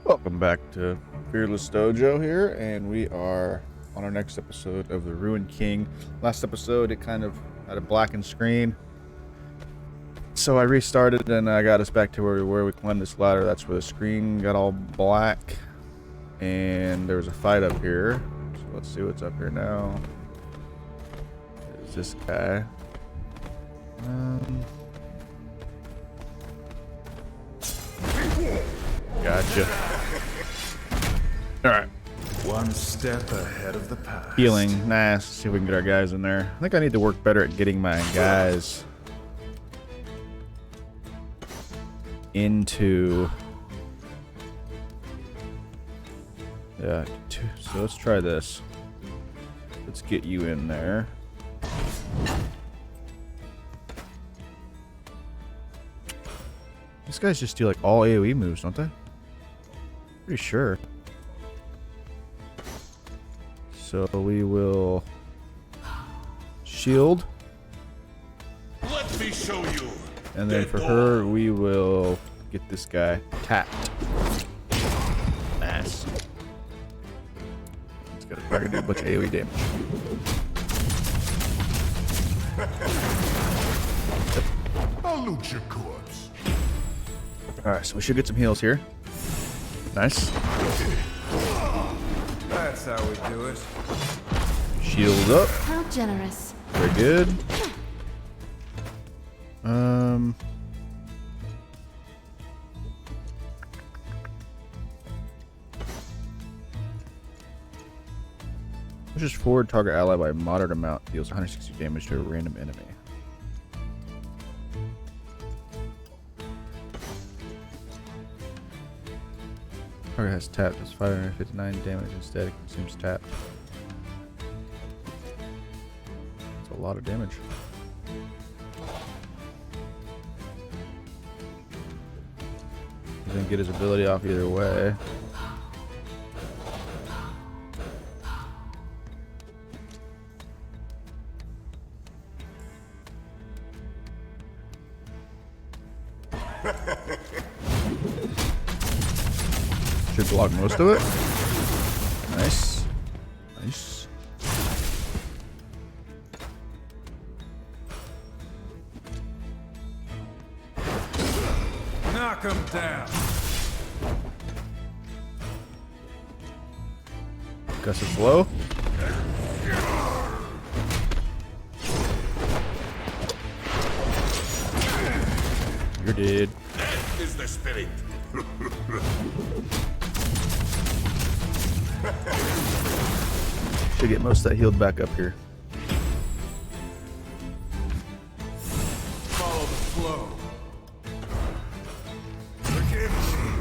Welcome back to Fearless Dojo here, and we are on our next episode of the Ruined King. Last episode, it kind of had a blackened screen, so I restarted and I got us back to where we were. We climbed this ladder. That's where the screen got all black, and there was a fight up here. So let's see what's up here now. There's this guy. Gotcha. Alright. One step ahead of the pack. Healing. Nice. Let's see if we can get our guys in there. I think I need to work better at getting my guys into... Yeah, so let's try this. Let's get you in there. These guys just do like all AoE moves, don't they? Pretty sure. So we will shield. Let me show you. And then for her, we will get this guy tapped. Nice. It's got to do a bunch of AoE damage. I'll loot your corpse. Alright, so we should get some heals here. Nice. That's how we do it. Shield up. How generous. Very good. Pushes forward target ally by a moderate amount, deals 160 damage to a random enemy. Target has tapped, does 559 damage instead, it consumes tap. That's a lot of damage. He's gonna get his ability off either way. Should block most of it. Nice. Nice. Knock him down. Gus's blow. You're dead. That is the spirit. Should get most of that healed back up here. Follow the flow. Forgive me.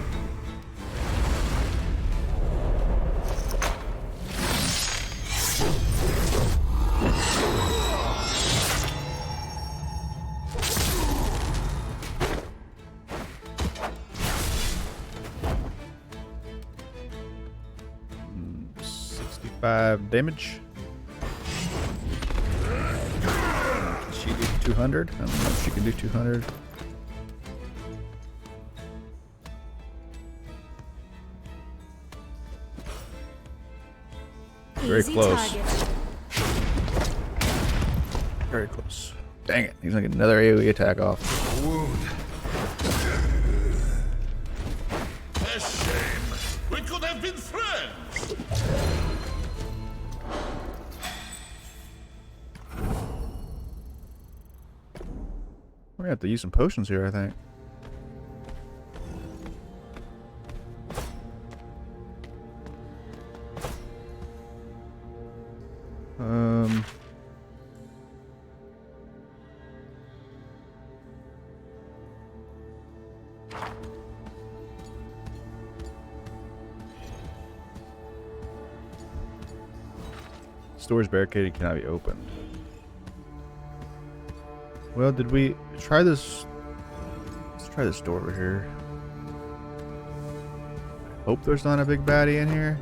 Mm, 65 damage. Can she do 200? I don't know if she can do 200. Very Easy close. target. Very close. Dang it. He's gonna get another AoE attack off. Wound. A shame. We could have been friends. We're gonna have to use some potions here, I think. Stores barricaded, cannot be opened. Well, did we try this? Let's try this door over here. Hope there's not a big baddie in here.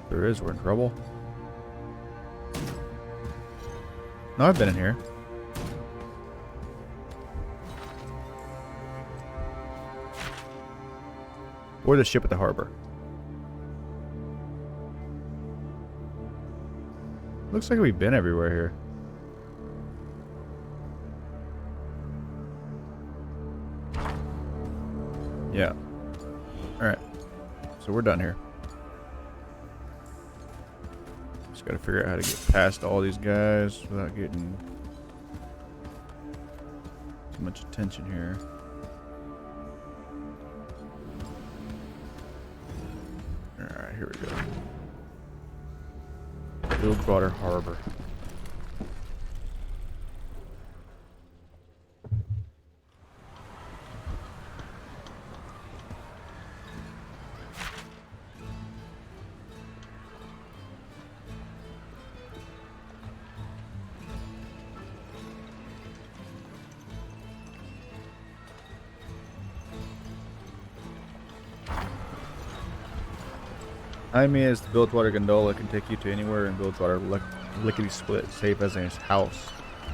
If there is, we're in trouble. No, I've been in here. Or the ship at the harbor. Looks like we've been everywhere here. Yeah. Alright. So we're done here. Just gotta figure out how to get past all these guys without getting too much attention here. Alright, here we go. Bilgewater Harbor. I mean, as the Bilgewater gondola can take you to anywhere in Bilgewater, lickety split, safe as in his house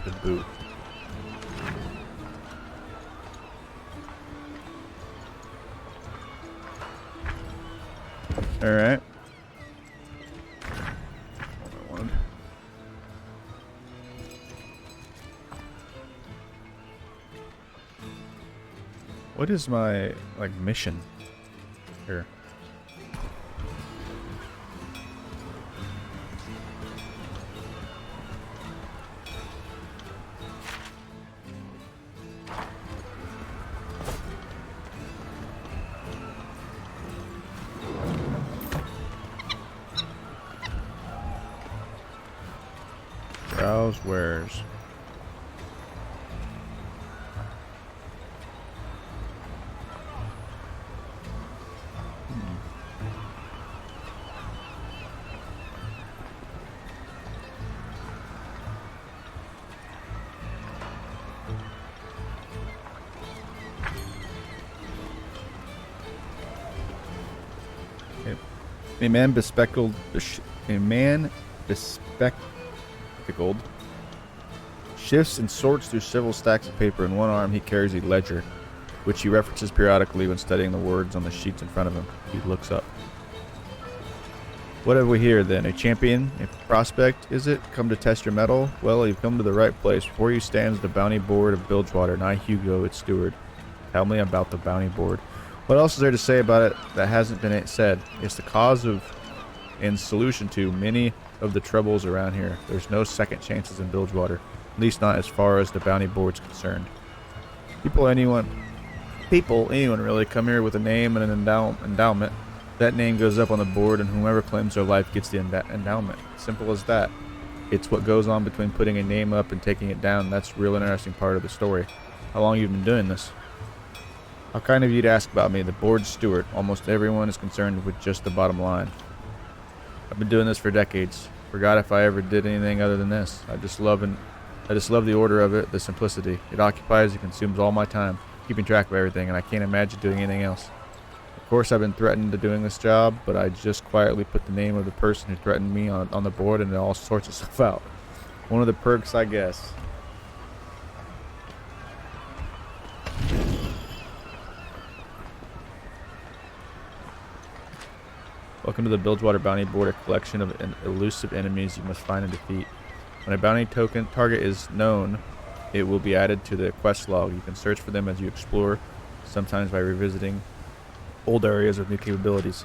to boot. All right. What is my mission here? Browse wares. A man bespectacled shifts and sorts through several stacks of paper. In one arm he carries a ledger, which he references periodically when studying the words on the sheets in front of him. He looks up. What have we here then? A champion? A prospect, is it? Come to test your mettle? Well, you've come to the right place. Before you stands the bounty board of Bilgewater, and I, Hugo, its steward. Tell me about the bounty board. What else is there to say about it that hasn't been said? It's the cause of and solution to many of the troubles around here. There's no second chances in Bilgewater, at least not as far as the bounty board's concerned. Anyone really come here with a name and an endowment. That name goes up on the board, and whomever claims their life gets the endowment. Simple as that. It's what goes on between putting a name up and taking it down. That's the real interesting part of the story. How long you've been doing this? How kind of you to ask about me, the board steward. Almost everyone is concerned with just the bottom line. I've been doing this for decades. Forgot if I ever did anything other than this. I just love the order of it, the simplicity. It occupies and consumes all my time, keeping track of everything, and I can't imagine doing anything else. Of course, I've been threatened to doing this job, but I just quietly put the name of the person who threatened me on the board, and it all sorts of stuff out. One of the perks, I guess. Welcome to the Bilgewater Bounty Board, a collection of elusive enemies you must find and defeat. When a bounty target is known, it will be added to the quest log. You can search for them as you explore, sometimes by revisiting old areas with new capabilities.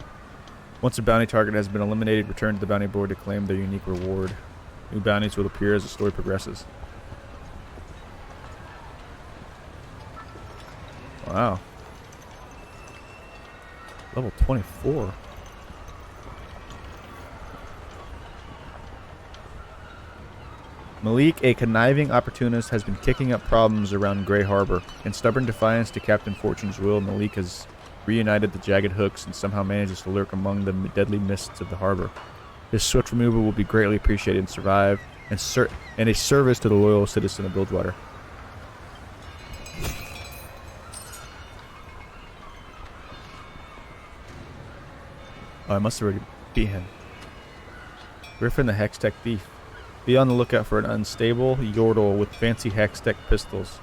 Once a bounty target has been eliminated, return to the bounty board to claim their unique reward. New bounties will appear as the story progresses. Wow. Level 24. Malik, a conniving opportunist, has been kicking up problems around Grey Harbor. In stubborn defiance to Captain Fortune's will, Malik has reunited the jagged hooks and somehow manages to lurk among the deadly mists of the harbor. His swift removal will be greatly appreciated and survive and a service to the loyal citizen of Bilgewater. Oh, I must have already beat him. Griffin the Hextech Thief. Be on the lookout for an unstable yordle with fancy Hextech pistols.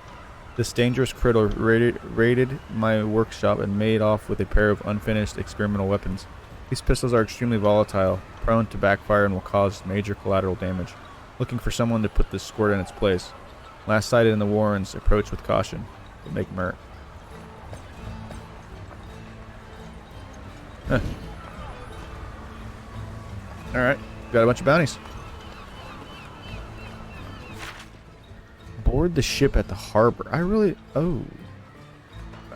This dangerous critter raided my workshop and made off with a pair of unfinished experimental weapons. These pistols are extremely volatile, prone to backfire, and will cause major collateral damage. Looking for someone to put this squirt in its place. Last sighted in the Warrens, approach with caution. But make merc. Huh. Alright, got a bunch of bounties. Board the ship at the harbor. Oh.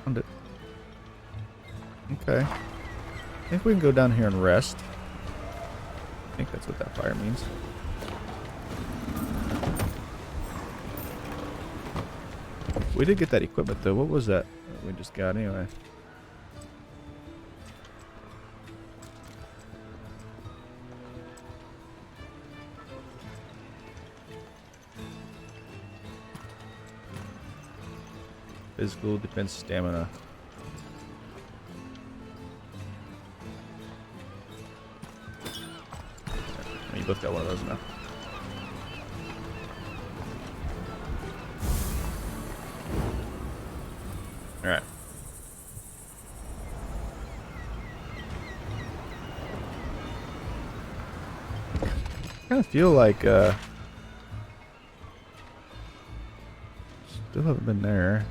Found it. Okay. I think we can go down here and rest. I think that's what that fire means. We did get that equipment though. What was that we just got anyway? Physical defense stamina. You both got one of those now. Alright. I kind of feel like still haven't been there.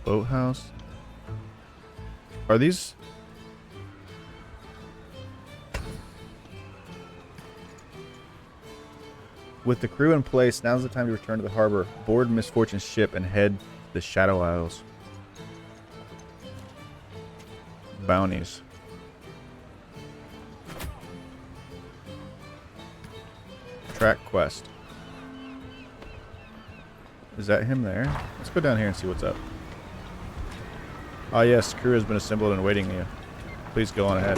Boathouse. Are these? With the crew in place, now's the time to return to the harbor, board Misfortune's ship, and head to the Shadow Isles. Bounties. Track quest. Is that him there? Let's go down here and see what's up. Ah yes, crew has been assembled and awaiting you. Please go on ahead.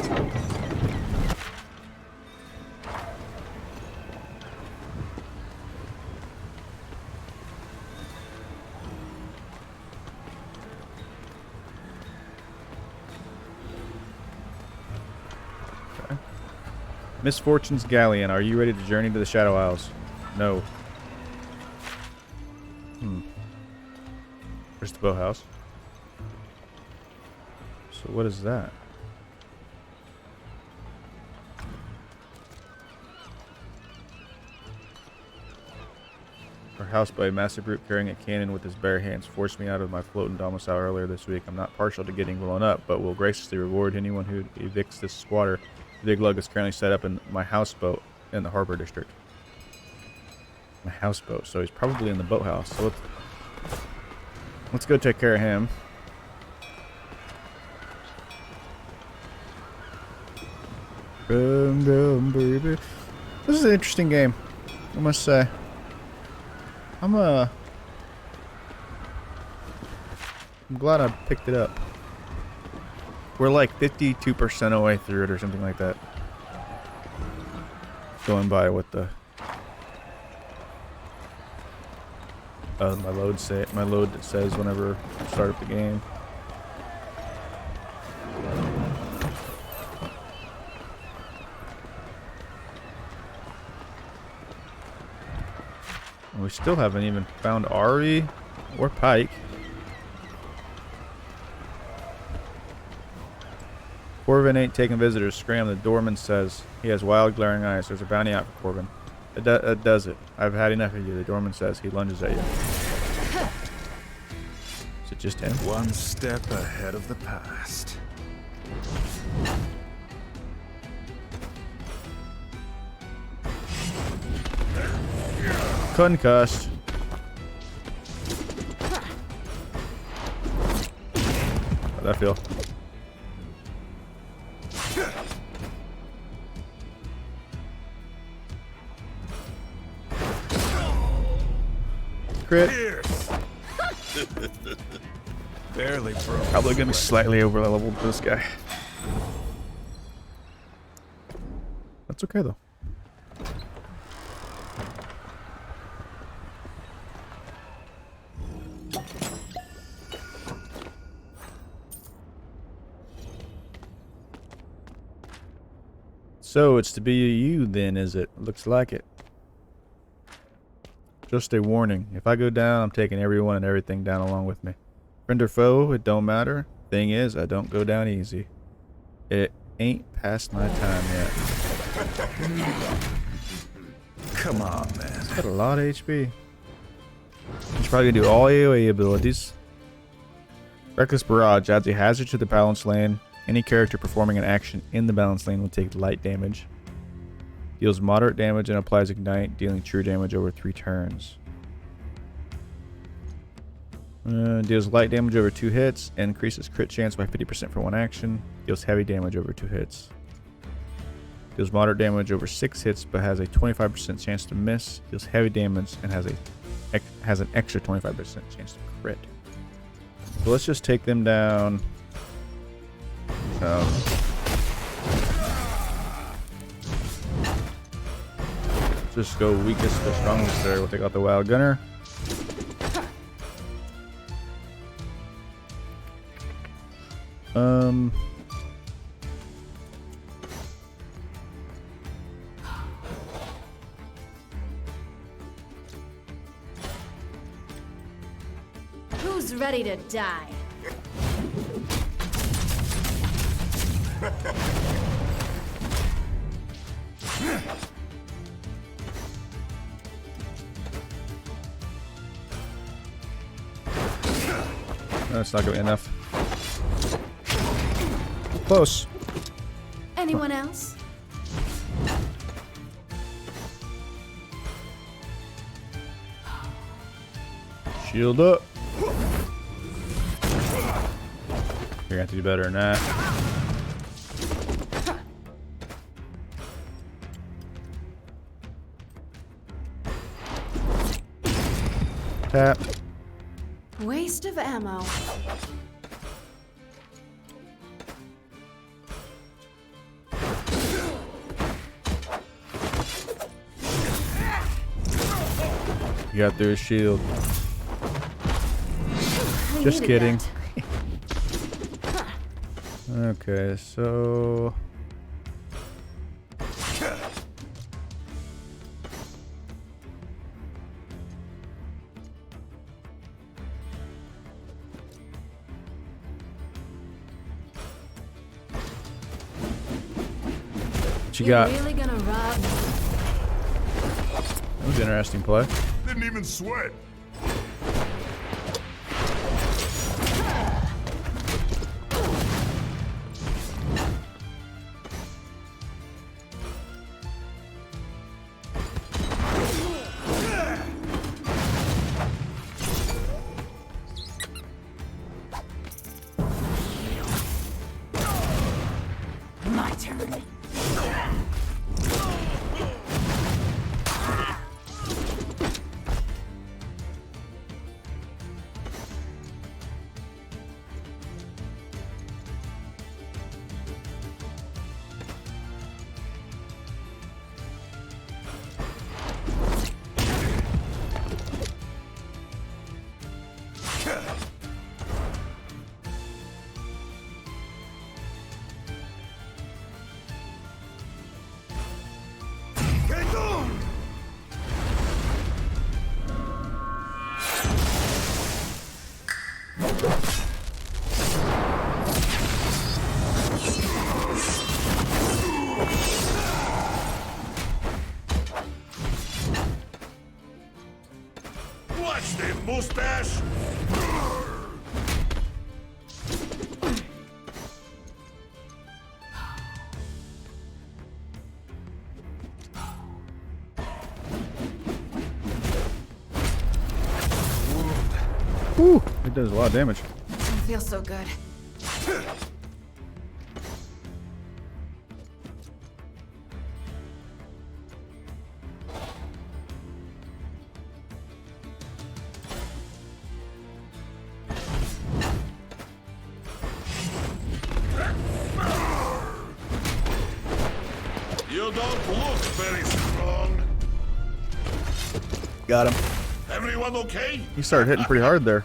Okay. Misfortune's Galleon, are you ready to journey to the Shadow Isles? No. Where's the boathouse? So what is that? Our house by a massive brute carrying a cannon with his bare hands forced me out of my floating domicile earlier this week. I'm not partial to getting blown up, but will graciously reward anyone who evicts this squatter. The big lug is currently set up in my houseboat in the harbor district. My houseboat, so he's probably in the boathouse. So let's go take care of him. Baby. This is an interesting game, I must say. I'm glad I picked it up. We're like 52% away through it or something like that. Going by what the my load that says whenever I start up the game. We still haven't even found Ari or Pike. Corbin ain't taking visitors. Scram, the doorman says. He has wild, glaring eyes. There's a bounty out for Corbin. It does it. I've had enough of you, the doorman says. He lunges at you. Is it just him? One step ahead of the past. Concussed. How'd that feel? Crit. Barely broke. Probably gonna be slightly over leveled for this guy. That's okay though. So it's to be you then, is it? Looks like it. Just a warning. If I go down, I'm taking everyone and everything down along with me. Friend or foe, it don't matter. Thing is, I don't go down easy. It ain't past my time yet. Come on, man. Got a lot of HP. He's probably gonna do all AoE abilities. Reckless Barrage adds a hazard to the balance lane. Any character performing an action in the balance lane will take light damage. Deals moderate damage and applies Ignite, dealing true damage over 3 turns. Deals light damage over 2 hits, and increases crit chance by 50% for 1 action. Deals heavy damage over 2 hits. Deals moderate damage over 6 hits, but has a 25% chance to miss. Deals heavy damage and has an extra 25% chance to crit. So let's just take them down. Just go weakest to strongest there. We'll take out the Wild Gunner. Who's ready to die? That's not gonna be enough. Close. Anyone else? Shield up. You're gonna have to do better than that. Tap. Waste of ammo. You got through his shield. I Just needed kidding. that. Okay, so what you got? Really gonna rob? That was an interesting play. Didn't even sweat. My turn. Watch the mustache. Whew, it does a lot of damage. Doesn't feel so good. You don't look very strong. Got him. Everyone okay? He started hitting pretty hard there.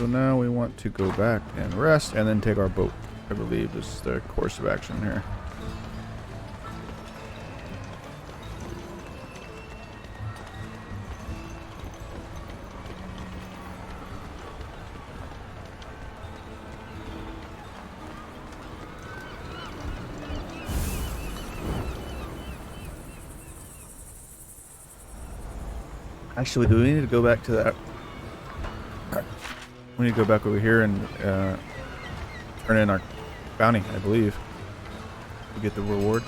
now we want to go back and rest and then take our boat. I believe is the course of action here. Actually, do we need to go back to that? We need to go back over here and turn in our bounty, I believe, to get the reward.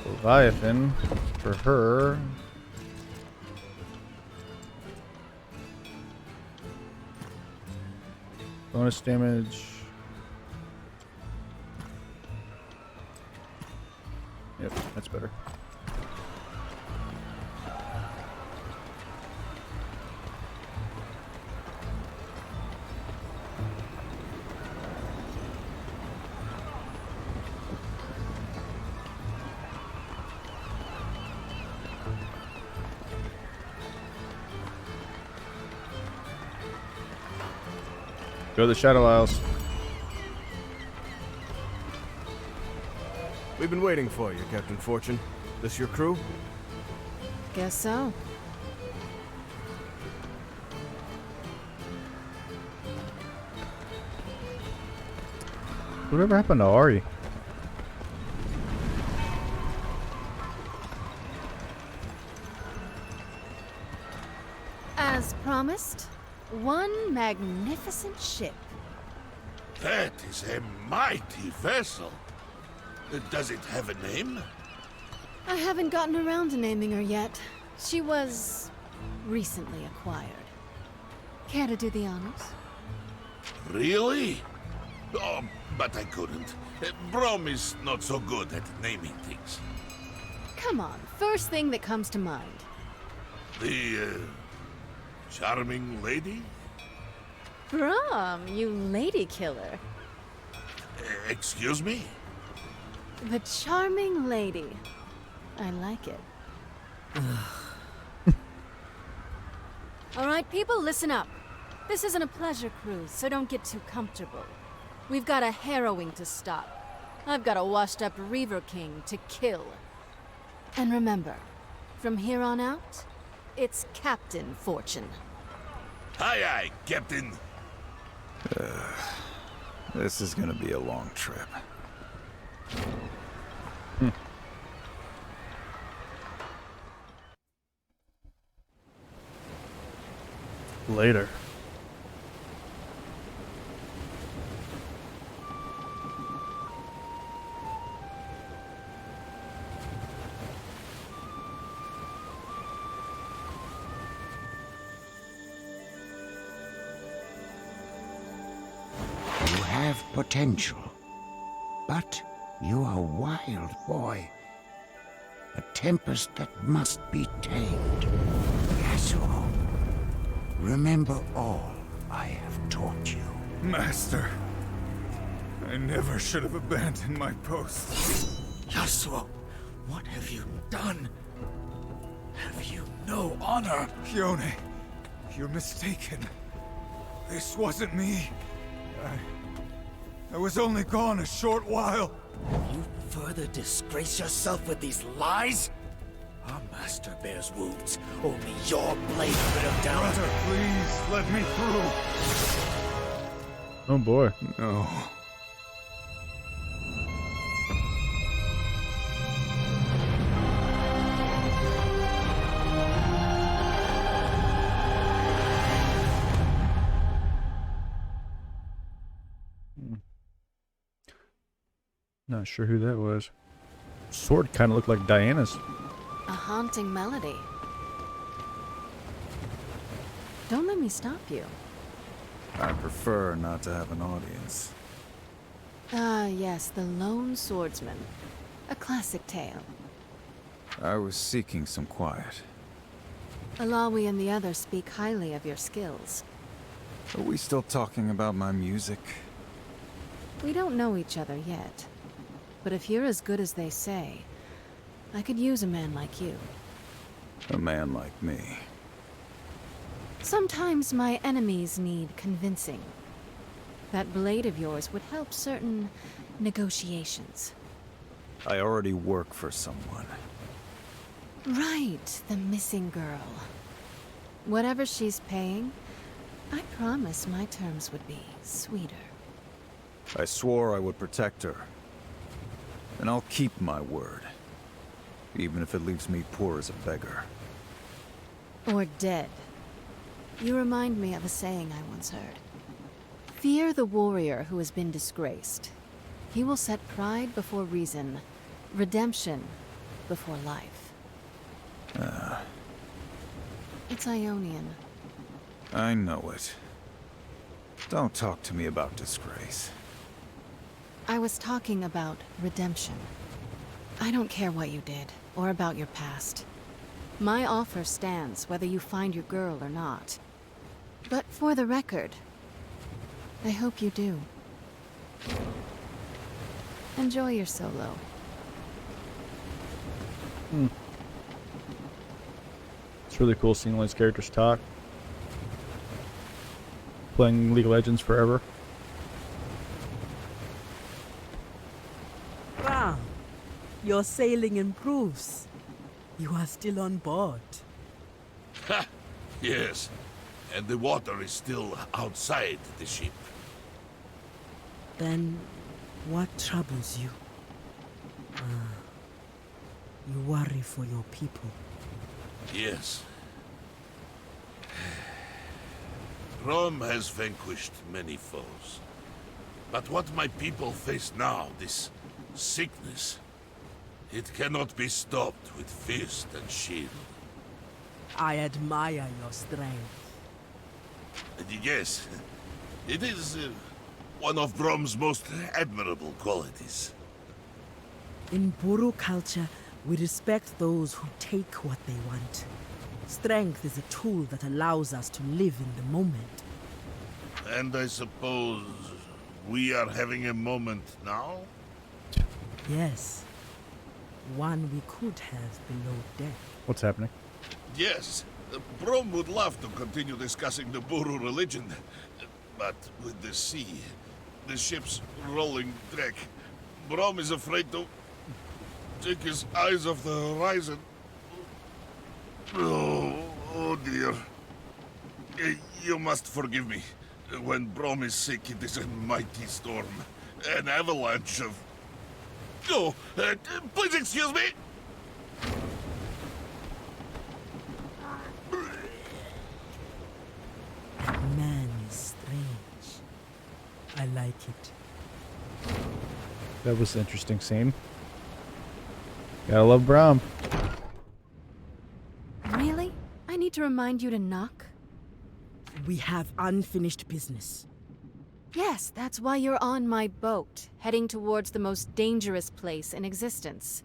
Leviathan for her. Bonus damage. Yep, that's better. Go to the Shadow Isles. We've been waiting for you, Captain Fortune. This your crew? Guess so. Whatever happened to Ari? As promised, one magnificent ship. That is a mighty vessel. Does it have a name? I haven't gotten around to naming her yet. She was recently acquired. Care to do the honors? Really? Oh, but I couldn't. Brom is not so good at naming things. Come on, first thing that comes to mind. The charming lady? Brom, you lady killer. Excuse me? The charming lady. I like it. All right, people, listen up. This isn't a pleasure cruise, so don't get too comfortable. We've got a harrowing to stop. I've got a washed-up Reaver King to kill. And remember, from here on out, it's Captain Fortune. Aye, aye, Captain. This is gonna be a long trip. Later. You have potential, but you are a wild boy. A tempest that must be tamed. Yasuo, remember all I have taught you. Master, I never should have abandoned my post. Yasuo, what have you done? Have you no honor? Fione, you're mistaken. This wasn't me. I was only gone a short while. You further disgrace yourself with these lies? Our master bears wounds. Only your blade could have down. Brother, please, let me through. Oh boy. No. Not sure who that was. Sword kind of looked like Diana's. A haunting melody. Don't let me stop you. I prefer not to have an audience. Ah, yes, the Lone Swordsman. A classic tale. I was seeking some quiet. Alawi and the others speak highly of your skills. Are we still talking about my music? We don't know each other yet. But if you're as good as they say, I could use a man like you. A man like me. Sometimes my enemies need convincing. That blade of yours would help certain negotiations. I already work for someone. Right, the missing girl. Whatever she's paying, I promise my terms would be sweeter. I swore I would protect her. And I'll keep my word. Even if it leaves me poor as a beggar. Or dead. You remind me of a saying I once heard. Fear the warrior who has been disgraced. He will set pride before reason, redemption before life. It's Ionian. I know it. Don't talk to me about disgrace. I was talking about redemption. I don't care what you did, or about your past. My offer stands whether you find your girl or not. But for the record, I hope you do. Enjoy your solo. It's really cool seeing all these characters talk. Playing League of Legends forever. Wow, your sailing improves. You are still on board. Ha! Yes. And the water is still outside the ship. Then, what troubles you? You worry for your people. Yes. Rome has vanquished many foes. But what my people face now, this sickness, it cannot be stopped with fist and shield. I admire your strength. Yes, it is one of Rome's most admirable qualities. In Buru culture, we respect those who take what they want. Strength is a tool that allows us to live in the moment. And I suppose we are having a moment now? Yes. One we could have below deck. What's happening? Yes, Rome would love to continue discussing the Buru religion. But with the sea, the ship's rolling deck, Rome is afraid to take his eyes off the horizon. Oh dear. You must forgive me. When Brom is sick, it is a mighty storm. An avalanche of... Oh, please excuse me! Man is strange. I like it. That was an interesting scene. Gotta love Braum. Really? I need to remind you to knock? We have unfinished business. Yes, that's why you're on my boat, heading towards the most dangerous place in existence.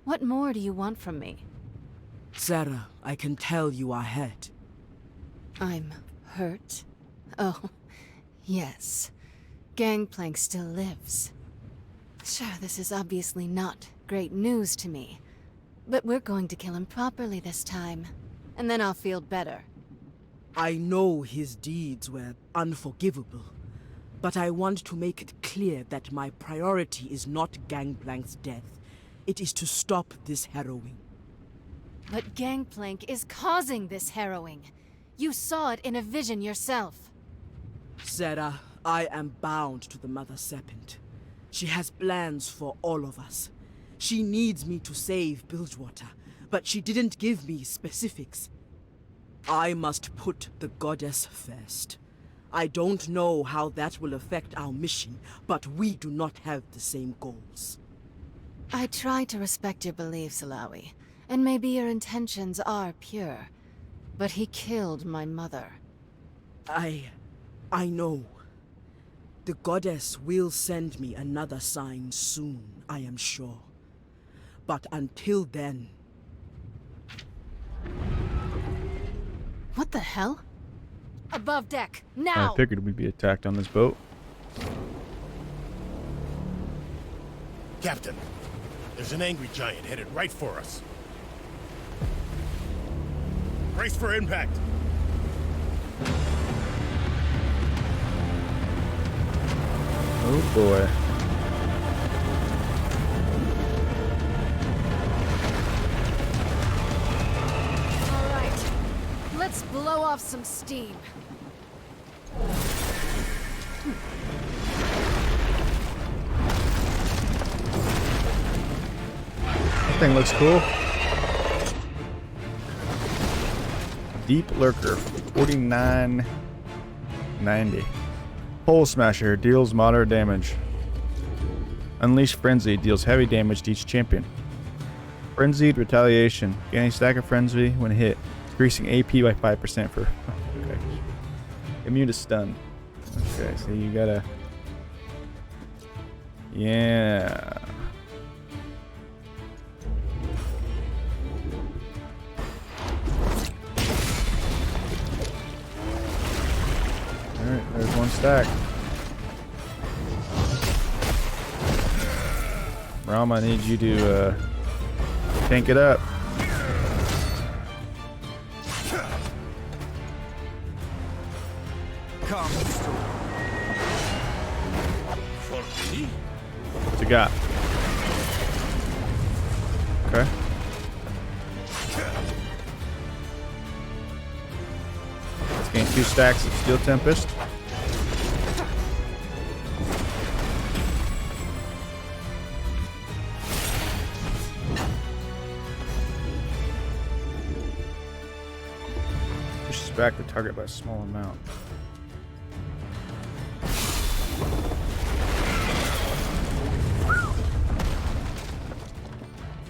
What more do you want from me? Sarah, I can tell you are hurt. I'm hurt? Oh, yes. Gangplank still lives. Sure, this is obviously not great news to me. But we're going to kill him properly this time. And then I'll feel better. I know his deeds were unforgivable, but I want to make it clear that my priority is not Gangplank's death. It is to stop this harrowing. But Gangplank is causing this harrowing. You saw it in a vision yourself. Sarah, I am bound to the Mother Serpent. She has plans for all of us. She needs me to save Bilgewater, but she didn't give me specifics. I must put the goddess first. I don't know how that will affect our mission, but we do not have the same goals. I try to respect your beliefs, Alawi, and maybe your intentions are pure. But he killed my mother. I know. The goddess will send me another sign soon, I am sure. But until then... What the hell? Above deck, I now! figured we'd be attacked on this boat. Captain, There's an angry giant headed right for us. Brace for impact. Oh boy. All right, let's blow off some steam. That thing looks cool. Deep Lurker, 49.90. Pole Smasher deals moderate damage. Unleash Frenzy deals heavy damage to each champion. Frenzied Retaliation, gaining stack of Frenzy when hit, increasing AP by 5% for. Okay. Immune to stun. Okay, so you gotta. Yeah. Alright, there's one stack. Ram, I need you to tank it up. Come. For me? What you got? Okay. Let's gain 2 stacks of Steel Tempest. Pushes back the target by a small amount.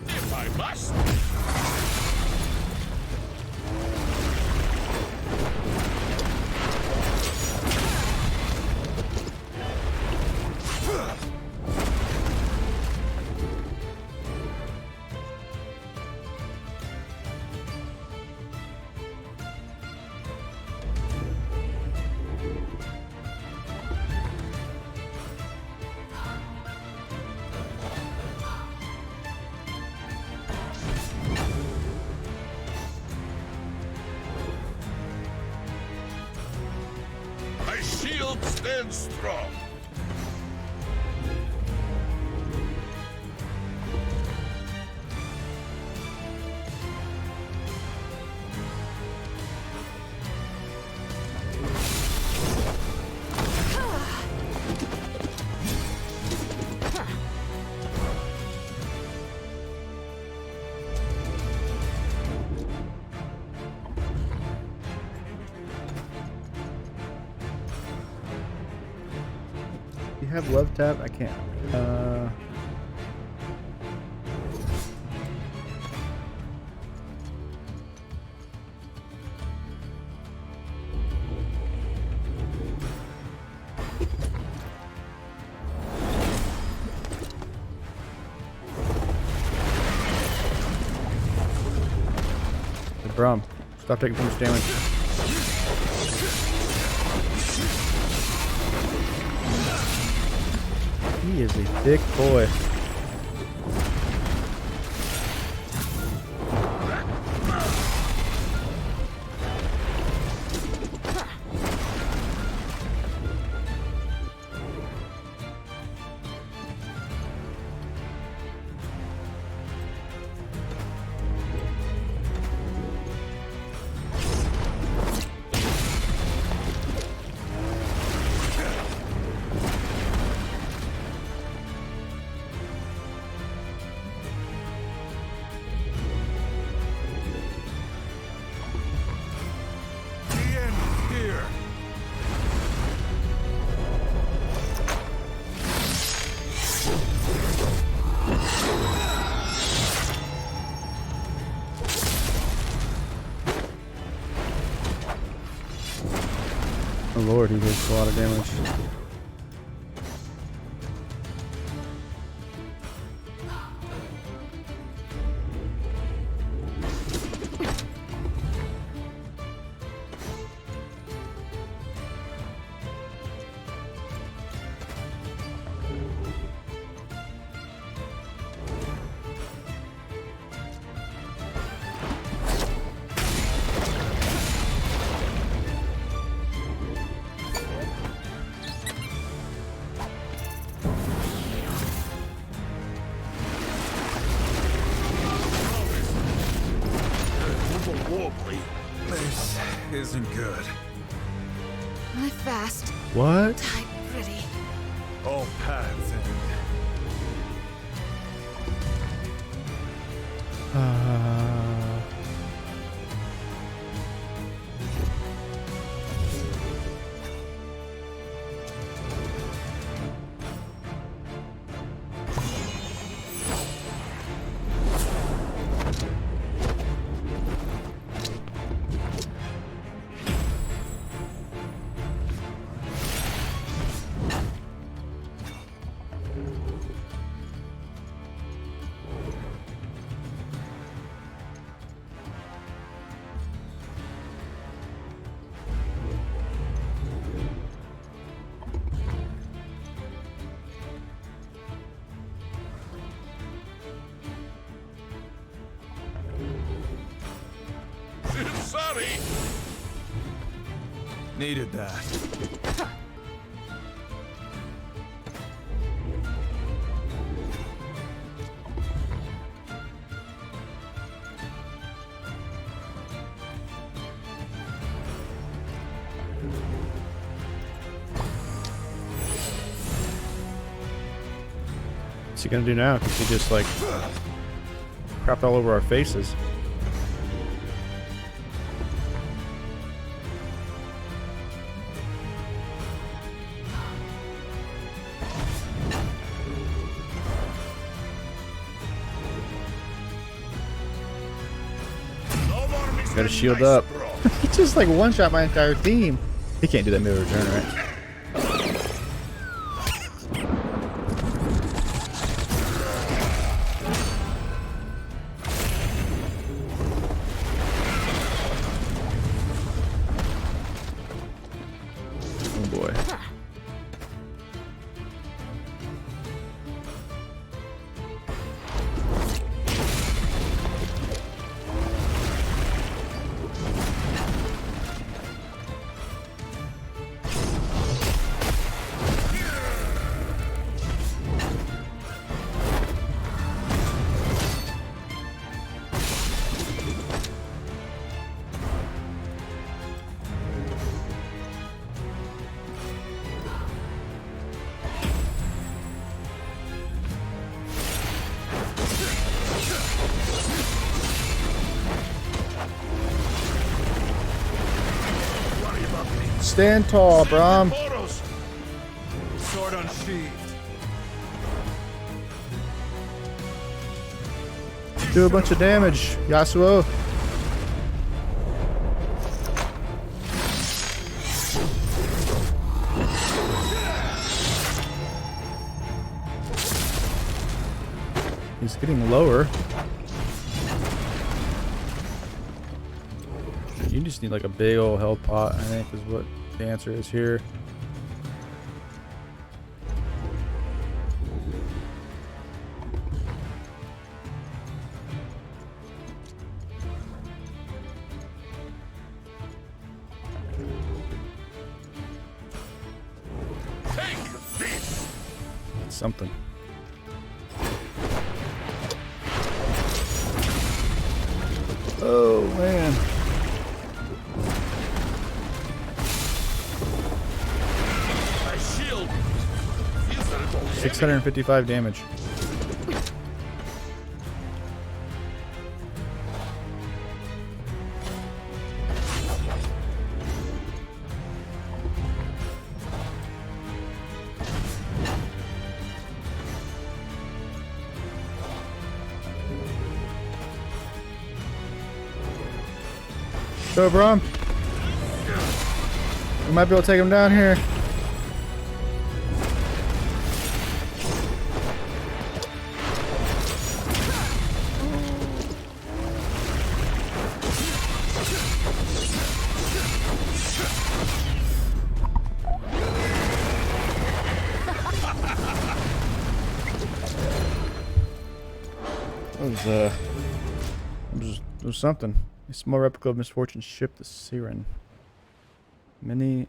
If I must. My shield stands strong. You have love tap? I can't. Brum, stop taking too much damage. He is a thick boy. Oh lord, he takes a lot of damage. awful wobbly. This isn't good. Live fast, What? die pretty. All paths end. Sorry. Needed that. What's he gonna do now? Cause he just like crapped all over our faces. Gotta shield up. He just like one shot my entire team. He can't do that mid return, right? Oh boy. Stand tall, Brom. Sword unsheathed. Do a bunch of damage, Yasuo. He's getting lower. You just need like a big old health pot, I think, is what the answer is here. It's something. Oh man. My shield feels a little heavy. 655 damage. Go, Brom. We might be able to take him down here. That was something. A small replica of Misfortune's ship, the Siren. Many,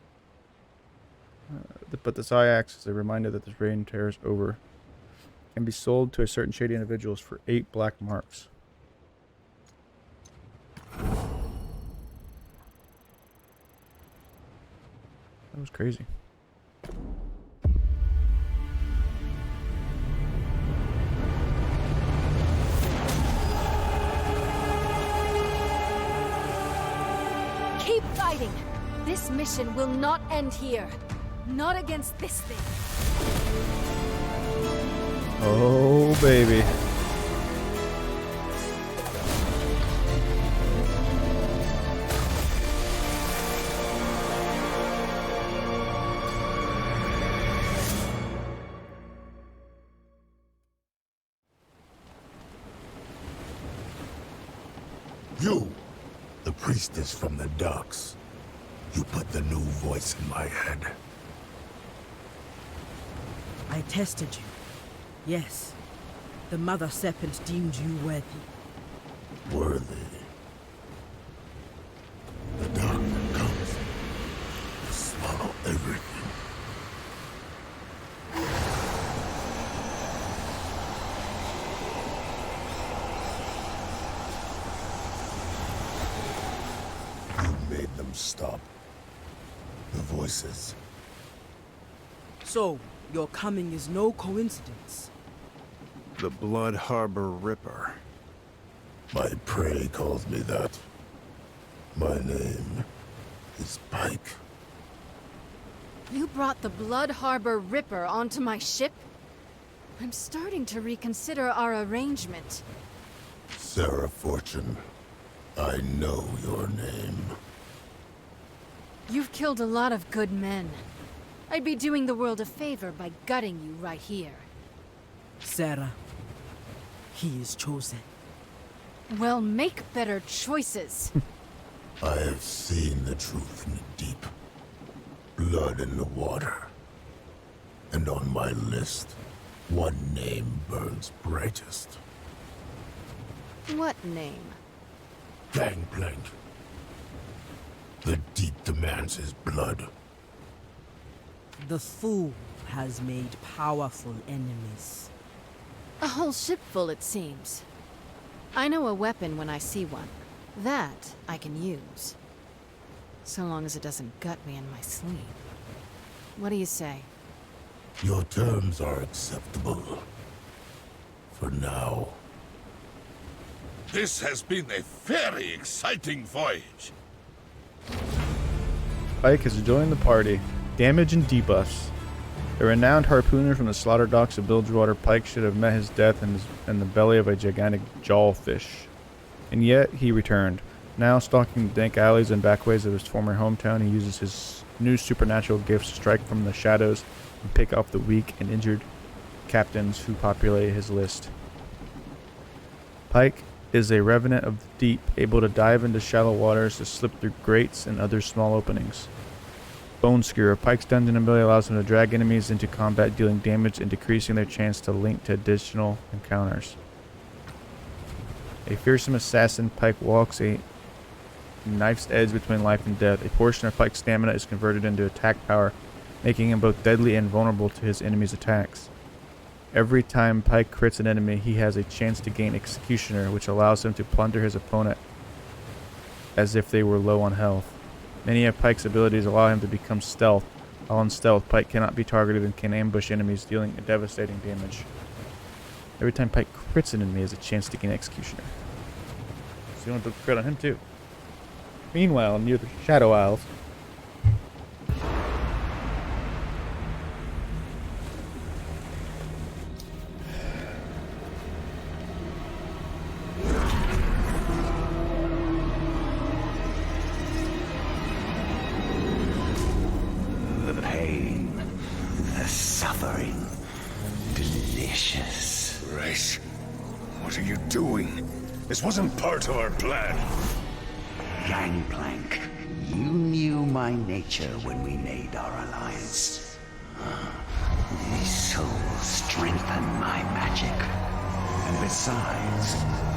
but this eye acts as a reminder that this reign tears over. Can be sold to a certain shady individuals for 8 black marks. was crazy. Keep fighting! This mission will not end here. Not against this thing. Oh, baby. You, the priestess from the docks. You put the new voice in my head. I tested you. Yes. The Mother Serpent deemed you worthy. Worthy. The dark that comes to swallow everything. You made them stop. The voices. So, your coming is no coincidence. The Blood Harbor Ripper. My prey calls me that. My name is Pike. You brought the Blood Harbor Ripper onto my ship? I'm starting to reconsider our arrangement. Sarah Fortune, I know your name. You've killed a lot of good men. I'd be doing the world a favor by gutting you right here. Sarah, he is chosen. Well, make better choices. I have seen the truth in the deep. Blood in the water. And on my list, one name burns brightest. What name? Gangplank. The deep demands his blood. The fool has made powerful enemies. A whole ship full, it seems. I know a weapon when I see one. That I can use. So long as it doesn't gut me in my sleep. What do you say? Your terms are acceptable. For now. This has been a very exciting voyage. Pike has joined the party. Damage and debuffs. A renowned harpooner from the slaughter docks of Bilgewater, Pike should have met his death in the belly of a gigantic jawfish. And yet, he returned. Now stalking the dank alleys and backways of his former hometown, he uses his new supernatural gifts to strike from the shadows and pick off the weak and injured captains who populate his list. Pike is a revenant of the deep, able to dive into shallow waters to slip through grates and other small openings. Bone Skewer. Pike's dungeon ability allows him to drag enemies into combat, dealing damage and decreasing their chance to link to additional encounters. A fearsome assassin, Pike walks a knife's edge between life and death. A portion of Pike's stamina is converted into attack power, making him both deadly and vulnerable to his enemy's attacks. Every time Pike crits an enemy, he has a chance to gain Executioner, which allows him to plunder his opponent as if they were low on health. Many of Pike's abilities allow him to become stealth. While in stealth, Pike cannot be targeted and can ambush enemies, dealing devastating damage. Every time Pike crits an enemy, has a chance to gain Executioner. So you want to crit on him too. Meanwhile, near the Shadow Isles, The pain, the suffering, delicious. Race, what are you doing? This wasn't part of our plan. Gangplank, you knew my nature when we made our alliance. These souls strengthen my magic. And besides,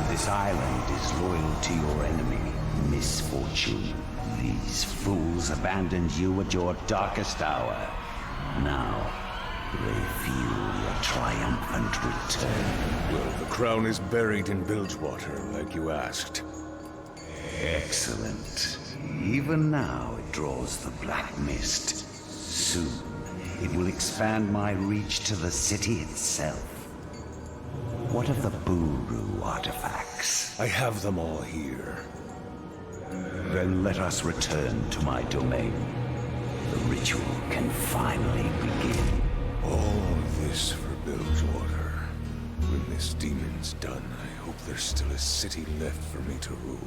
this island is loyal to your enemy, Misfortune. These fools abandoned you at your darkest hour. Now, they feel your triumphant return. Well, the crown is buried in Bilgewater, like you asked. Excellent. Even now it draws the black mist. Soon, it will expand my reach to the city itself. What of the Buru artifacts? I have them all here. Then let us return to my domain. The ritual can finally begin. All this for Bilgewater. When this demon's done, I hope there's still a city left for me to rule.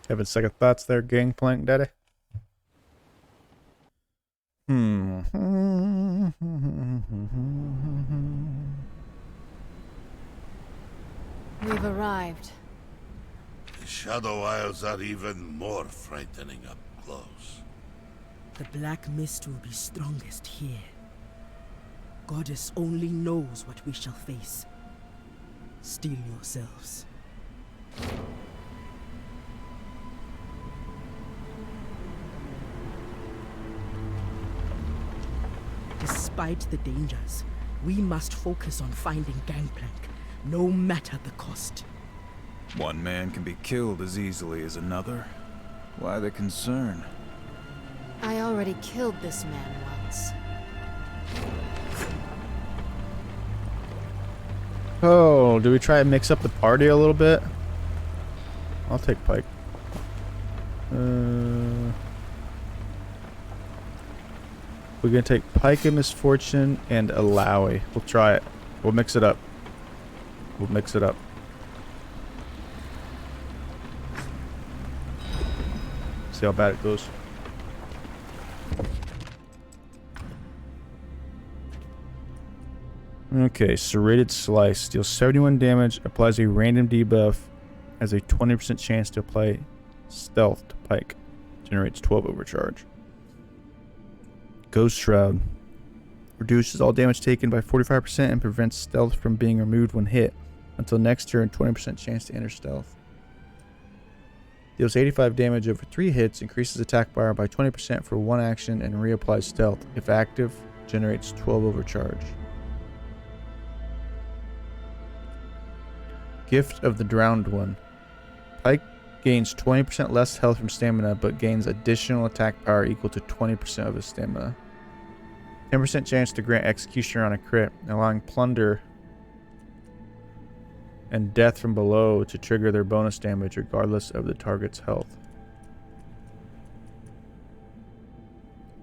Having second thoughts there, Gangplank Daddy? We've arrived. The Shadow Isles are even more frightening up close. The black mist will be strongest here. Goddess only knows what we shall face. Steel yourselves. Despite the dangers, we must focus on finding Gangplank, no matter the cost. One man can be killed as easily as another. Why the concern? I already killed this man once. Oh, do we try and mix up the party a little bit? I'll take Pike. We're gonna take Pike and Misfortune and Alawi. We'll try it. We'll mix it up. We'll mix it up. See how bad it goes. Okay, Serrated Slice. Deals 71 damage, applies a random debuff, has a 20% chance to apply Stealth to Pike. Generates 12 overcharge. Ghost Shroud. Reduces all damage taken by 45% and prevents Stealth from being removed when hit. Until next turn, 20% chance to enter Stealth. Deals 85 damage over 3 hits, increases attack power by 20% for 1 action, and reapplies Stealth. If active, generates 12 overcharge. Gift of the Drowned One. Pike gains 20% less health from stamina, but gains additional attack power equal to 20% of his stamina. 10% chance to grant Executioner on a crit, allowing Plunder and Death from below to trigger their bonus damage regardless of the target's health.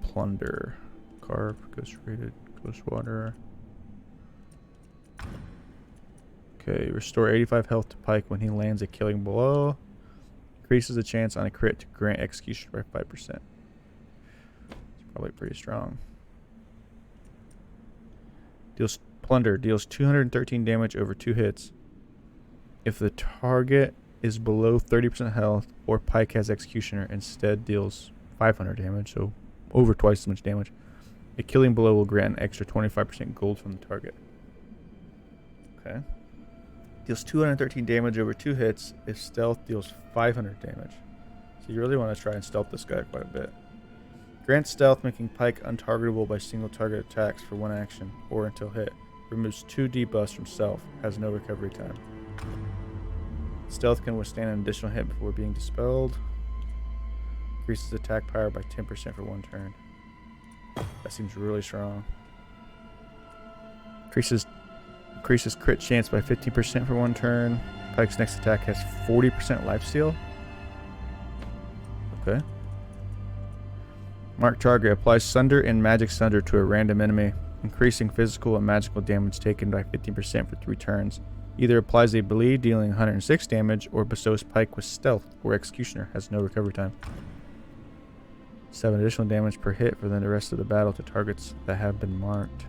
Plunder. Carve, Ghost Rated, Ghost Water. Okay, restore 85 health to Pike when he lands a killing blow. Increases the chance on a crit to grant execution by 5%. It's probably pretty strong. Deals Plunder. Deals 213 damage over 2 hits. If the target is below 30% health or Pike has Executioner, instead deals 500 damage, so over twice as much damage. A killing blow will grant an extra 25% gold from the target. Okay. Deals 213 damage over 2 hits. If stealth, deals 500 damage. So you really want to try and stealth this guy quite a bit. Grants stealth, making Pike untargetable by single target attacks for 1 action or until hit. Removes 2 debuffs from self. Has no recovery time. Stealth can withstand an additional hit before being dispelled. Increases attack power by 10% for 1 turn. That seems really strong. Increases crit chance by 15% for 1 turn. Pike's next attack has 40% lifesteal. Okay. Mark target. Applies Sunder and Magic Sunder to a random enemy, increasing physical and magical damage taken by 15% for 3 turns. Either applies a bleed, dealing 106 damage, or bestows Pike with stealth, or Executioner has no recovery time. 7 additional damage per hit for the rest of the battle to targets that have been marked.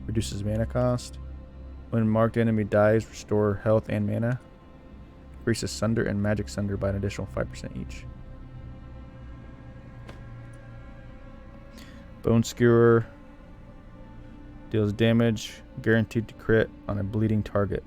Reduces mana cost. When marked enemy dies, restore health and mana. Increases Sunder and Magic Sunder by an additional 5% each. Bone Skewer. Deals damage, guaranteed to crit on a bleeding target.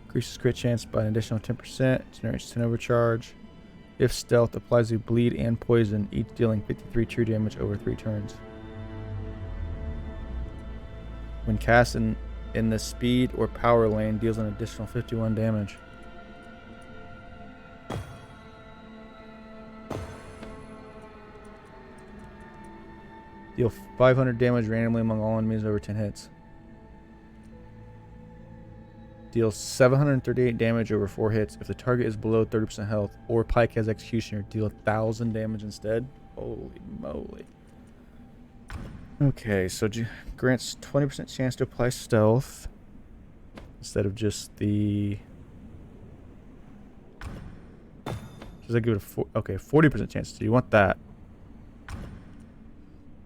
Increases crit chance by an additional 10%. Generates 10 overcharge. If stealth, applies a bleed and poison, each dealing 53 true damage over 3 turns. When cast in in the speed or power lane deals an additional 51 damage. Deal 500 damage randomly among all enemies over 10 hits. Deal 738 damage over 4 hits. If the target is below 30% health or Pike has Executioner, deal 1,000 damage instead. Holy moly. Okay, so grants 20% chance to apply stealth instead of just the... Does that give it a 40% chance? Do you want that?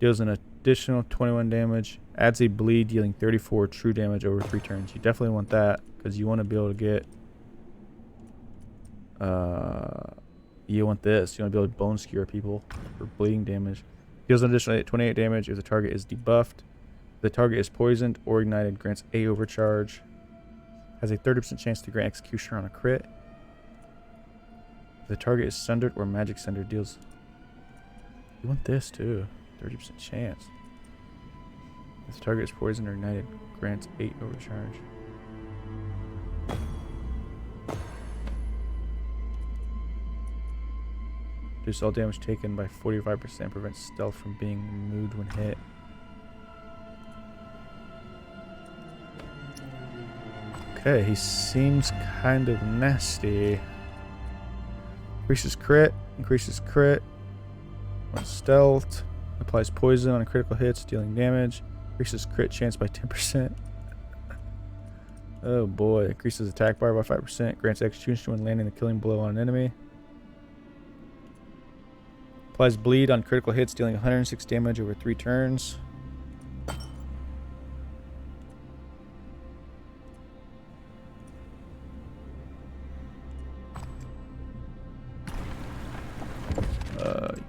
Deals an additional 21 damage. Adds a bleed, dealing 34 true damage over 3 turns. You definitely want that because you want to be able to get... you want this. You want to be able to bone skewer people for bleeding damage. Deals an additional 28 damage if the target is debuffed. If the target is poisoned or ignited, grants a overcharge. Has a 30% chance to grant Executioner on a crit. If the target is sundered or magic sundered, deals... You want this too. 30% chance. If the target is poisoned or ignited, grants 8 overcharge. Reduce all damage taken by 45%. Prevents stealth from being removed when hit. Okay, he seems kind of nasty. Increases crit. Increases crit. On stealth. Applies poison on critical hits, dealing damage. Increases crit chance by 10%. Oh boy. Increases attack bar by 5%. Grants execution when landing the killing blow on an enemy. Applies bleed on critical hits, dealing 106 damage over 3 turns.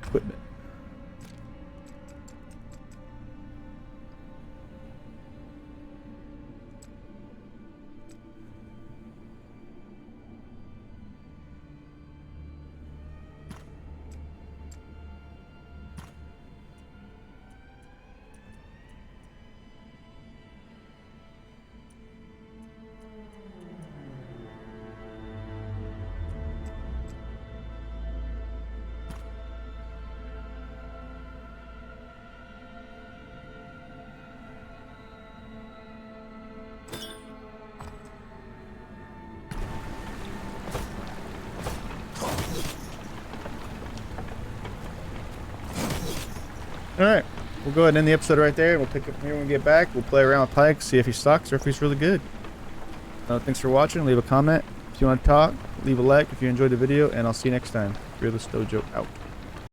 Equipment. Alright, we'll go ahead and end the episode right there. We'll pick up from here when we get back. We'll play around with Pike, see if he sucks or if he's really good. Thanks for watching. Leave a comment if you want to talk. Leave a like if you enjoyed the video, and I'll see you next time. FearlessDojo out.